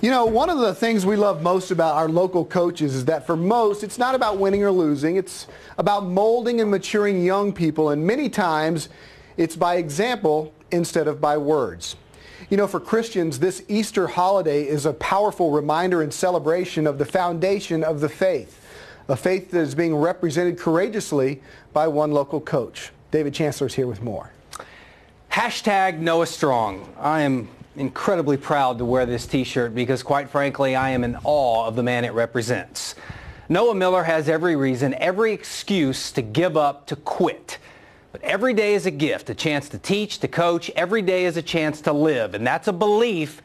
You know, one of the things we love most about our local coaches is that for most, it's not about winning or losing. It's about molding and maturing young people, and many times it's by example instead of by words. You know, for Christians, this Easter holiday is a powerful reminder and celebration of the foundation of the faith, a faith that is being represented courageously by one local coach. David Chancellor is here with more. Hashtag Noah Strong. I am incredibly proud to wear this t-shirt because, quite frankly, I am in awe of the man it represents. Noah Miller has every reason, every excuse to give up, to quit. But every day is a gift, a chance to teach, to coach. Every day is a chance to live. And that's a belief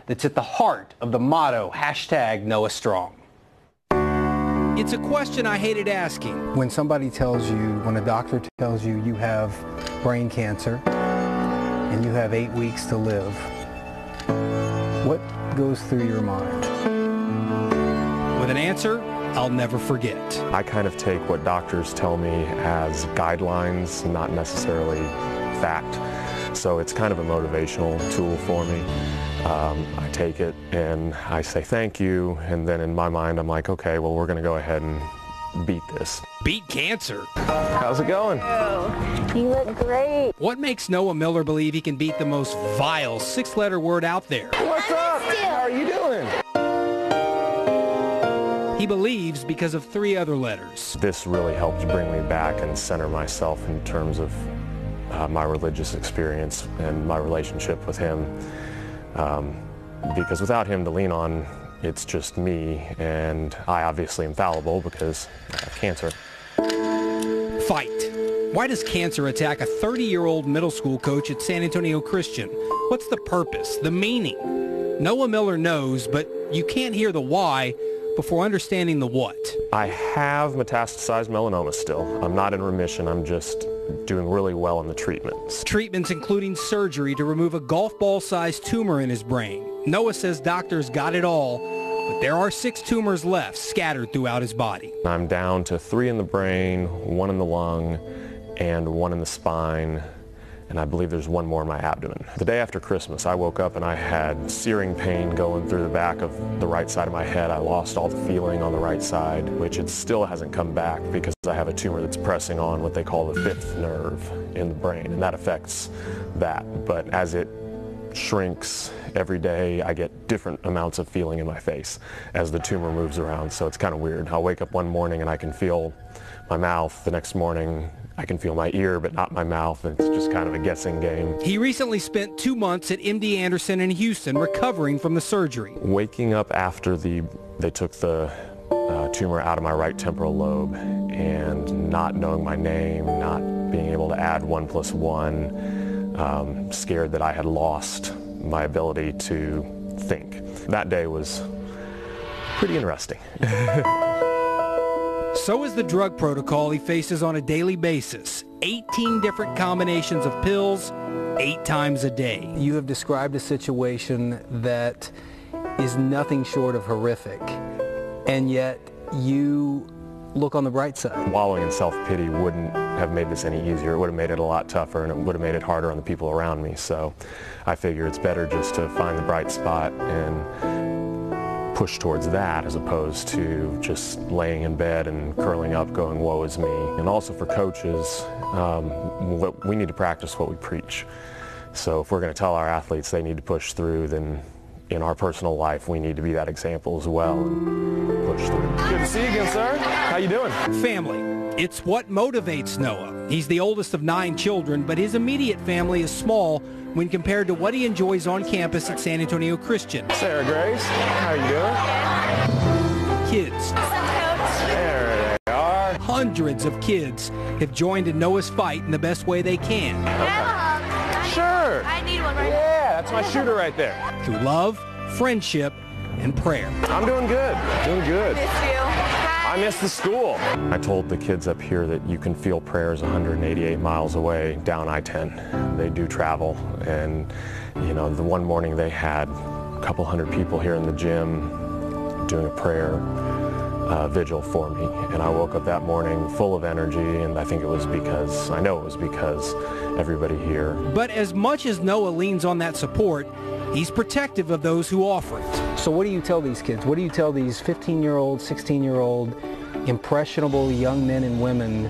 that's at the heart of the motto, hashtag Noah Strong. It's a question I hated asking. When somebody tells you, when a doctor tells you you have brain cancer and you have 8 weeks to live, what goes through your mind? With an answer I'll never forget. I kind of take what doctors tell me as guidelines, not necessarily fact. So it's kind of a motivational tool for me. I take it and I say thank you, and then in my mind I'm like, okay, well, we're going to go ahead and beat this. Beat cancer. How's it going? You look great. What makes Noah Miller believe he can beat the most vile 6-letter word out there? What's up? How are you doing? He believes because of 3 other letters. This really helped bring me back and center myself in terms of my religious experience and my relationship with him. Because without him to lean on, it's just me, and I obviously am fallible because I have cancer. Fight. Why does cancer attack a 30-year-old middle school coach at San Antonio Christian? What's the purpose, the meaning? Noah Miller knows, but you can't hear the why before understanding the what. I have metastasized melanoma still. I'm not in remission. I'm just doing really well in the treatments. Treatments including surgery to remove a golf ball-sized tumor in his brain. Noah says doctors got it all, but there are 6 tumors left scattered throughout his body. I'm down to 3 in the brain, 1 in the lung, and 1 in the spine, and I believe there's 1 more in my abdomen. The day after Christmas, I woke up and I had searing pain going through the back of the right side of my head. I lost all the feeling on the right side, which it still hasn't come back because I have a tumor that's pressing on what they call the 5th nerve in the brain, and that affects that. But as it shrinks every day, I get different amounts of feeling in my face as the tumor moves around, so it's kind of weird. I'll wake up one morning and I can feel my mouth. The next morning I can feel my ear but not my mouth, and it's just kind of a guessing game. He recently spent 2 months at MD Anderson in Houston recovering from the surgery. Waking up after they took the tumor out of my right temporal lobe and not knowing my name, not being able to add 1 + 1, scared that I had lost my ability to think. That day was pretty interesting. So is the drug protocol he faces on a daily basis. 18 different combinations of pills, 8 times a day. You have described a situation that is nothing short of horrific, and yet you look on the bright side. Wallowing in self-pity wouldn't have made this any easier. It would have made it a lot tougher, and it would have made it harder on the people around me. So I figure it's better just to find the bright spot and push towards that as opposed to just laying in bed and curling up going, woe is me. And also for coaches, we need to practice what we preach. So if we're going to tell our athletes they need to push through, then in our personal life we need to be that example as well and push through. Good to see you again, sir. How you doing? Family. It's what motivates Noah. He's the oldest of 9 children, but his immediate family is small when compared to what he enjoys on campus at San Antonio Christian. Sarah Grace, how are you doing? Kids. There they are. Hundreds of kids have joined in Noah's fight in the best way they can. Okay. Sure. I need one right now. Yeah, that's my shooter right there. Through love, friendship, and prayer. I'm doing good. Doing good. Miss you. I miss the school. I told the kids up here that you can feel prayers 188 miles away down I-10. They do travel, and you know, the one morning they had a couple hundred people here in the gym doing a prayer vigil for me, and I woke up that morning full of energy, and I know it was because everybody here. But as much as Noah leans on that support, he's protective of those who offer it. So what do you tell these kids? What do you tell these 15-year-old, 16-year-old, impressionable young men and women?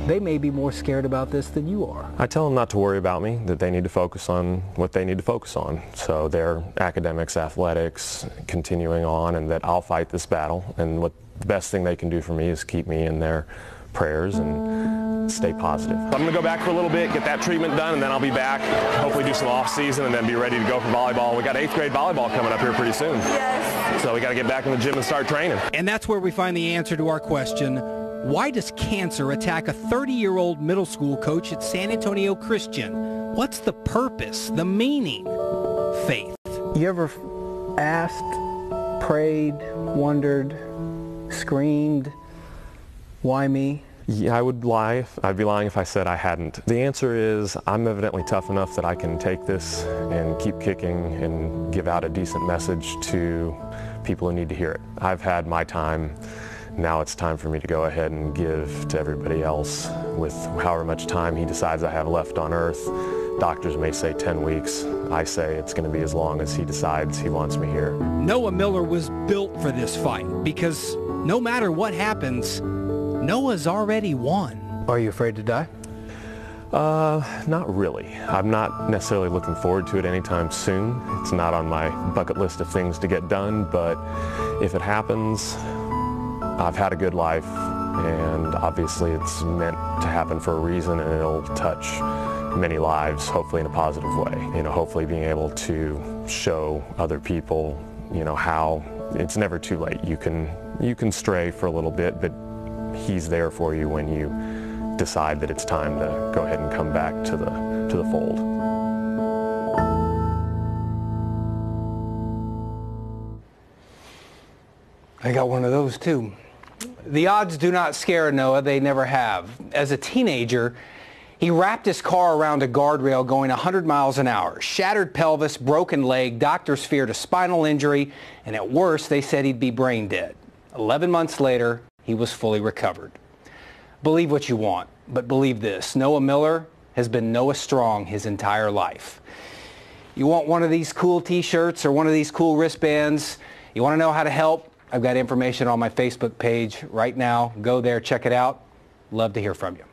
They may be more scared about this than you are. I tell them not to worry about me, that they need to focus on what they need to focus on. So their academics, athletics, continuing on, and that I'll fight this battle. And what the best thing they can do for me is keep me in their prayers and stay positive. I'm going to go back for a little bit, get that treatment done, and then I'll be back, hopefully do some off season, and then be ready to go for volleyball. We got 8th grade volleyball coming up here pretty soon. Yes. So we got to get back in the gym and start training. And that's where we find the answer to our question, why does cancer attack a 30-year-old middle school coach at San Antonio Christian? What's the purpose, the meaning? Faith. You ever asked, prayed, wondered, screamed, why me? Yeah, I would lie. I'd be lying if I said I hadn't. The answer is I'm evidently tough enough that I can take this and keep kicking and give out a decent message to people who need to hear it. I've had my time. Now it's time for me to go ahead and give to everybody else with however much time he decides I have left on earth. Doctors may say 10 weeks. I say it's going to be as long as he decides he wants me here. Noah Miller was built for this fight because no matter what happens, Noah's already won. Are you afraid to die? Not really. I'm not necessarily looking forward to it anytime soon. It's not on my bucket list of things to get done, but if it happens, I've had a good life, and obviously it's meant to happen for a reason, and it'll touch many lives, hopefully in a positive way. You know, hopefully being able to show other people, you know, how it's never too late. You can stray for a little bit, but he's there for you when you decide that it's time to go ahead and come back to the fold. I got one of those too. The odds do not scare Noah. They never have. As a teenager, he wrapped his car around a guardrail going 100 miles an hour. Shattered pelvis, broken leg, doctors feared a spinal injury, and at worst, they said he'd be brain dead. 11 months later, he was fully recovered. Believe what you want, but believe this. Noah Miller has been Noah Strong his entire life. You want one of these cool t-shirts or one of these cool wristbands? You want to know how to help? I've got information on my Facebook page right now. Go there, check it out. Love to hear from you.